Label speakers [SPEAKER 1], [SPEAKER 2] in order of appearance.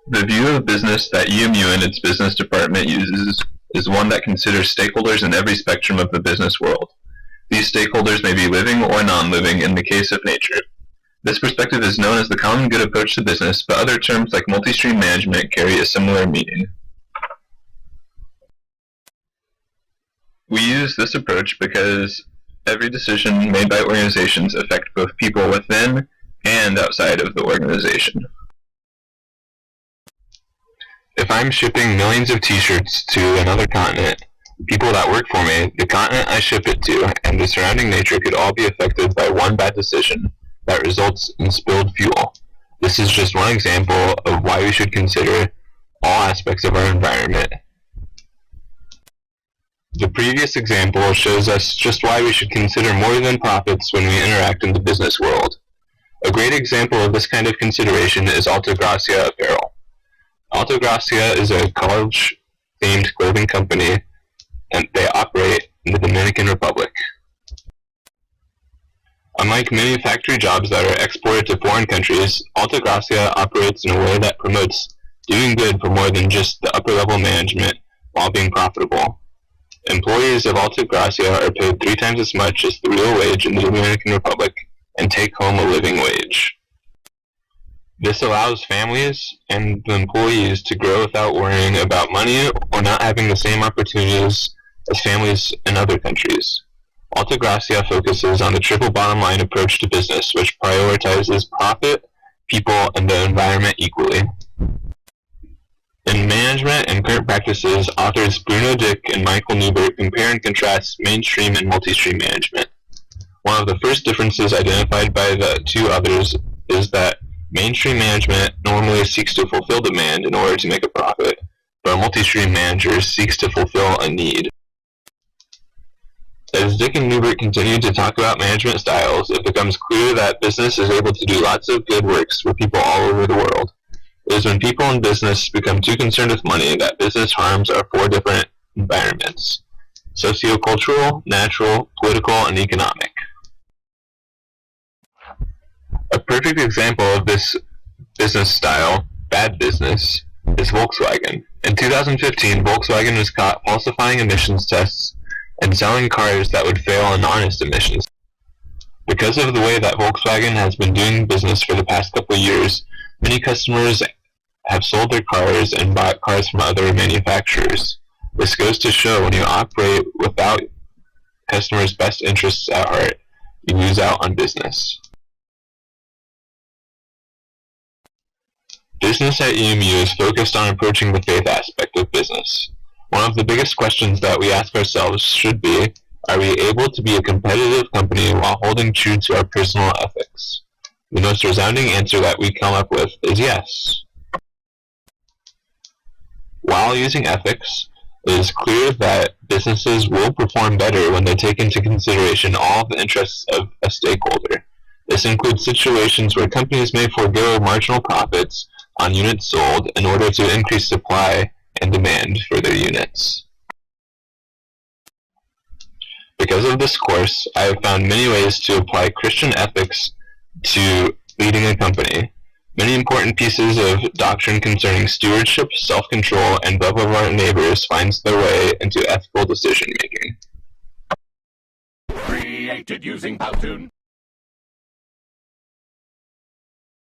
[SPEAKER 1] The view of business that EMU and its business department uses is one that considers stakeholders in every spectrum of the business world. These stakeholders may be living or non-living in the case of nature. This perspective is known as the common good approach to business, but other terms like multi-stream management carry a similar meaning. We use this approach because every decision made by organizations affects both people within and outside of the organization. If I'm shipping millions of t-shirts to another continent, people that work for me, the continent I ship it to, and the surrounding nature could all be affected by one bad decision that results in spilled fuel. This is just one example of why we should consider all aspects of our environment. The previous example shows us just why we should consider more than profits when we interact in the business world. A great example of this kind of consideration is Alta Gracia Apparel. Alta Gracia is a college-themed clothing company, and they operate in the Dominican Republic. Unlike many factory jobs that are exported to foreign countries, Alta Gracia operates in a way that promotes doing good for more than just the upper-level management while being profitable. Employees of Alta Gracia are paid 3 times as much as the real wage in the Dominican Republic and take home a living wage. This allows families and the employees to grow without worrying about money or not having the same opportunities as families in other countries. Alta Gracia focuses on the triple bottom line approach to business, which prioritizes profit, people, and the environment equally. In Management and Current Practices, authors Bruno Dick and Michael Newbert compare and contrast mainstream and multi-stream management. One of the first differences identified by the two others is that mainstream management normally seeks to fulfill demand in order to make a profit, but a multi-stream manager seeks to fulfill a need. As Dick and Newbert continue to talk about management styles, it becomes clear that business is able to do lots of good works for people all over the world. It is when people in business become too concerned with money that business harms our 4 different environments: sociocultural, natural, political, and economic. A perfect example of this business style, bad business, is Volkswagen. In 2015, Volkswagen was caught falsifying emissions tests and selling cars that would fail on honest emissions. Because of the way that Volkswagen has been doing business for the past couple of years, many customers have sold their cars and bought cars from other manufacturers. This goes to show when you operate without customers' best interests at heart, you lose out on business. Business at EMU is focused on approaching the faith aspect of business. One of the biggest questions that we ask ourselves should be, are we able to be a competitive company while holding true to our personal ethics? The most resounding answer that we come up with is yes. While using ethics, it is clear that businesses will perform better when they take into consideration all of the interests of a stakeholder. This includes situations where companies may forego marginal profits on units sold in order to increase supply and demand for their units. Because of this course, I have found many ways to apply Christian ethics to leading a company. Many important pieces of doctrine concerning stewardship, self-control, and love of our neighbors finds their way into ethical decision-making.
[SPEAKER 2] Created using Powtoon.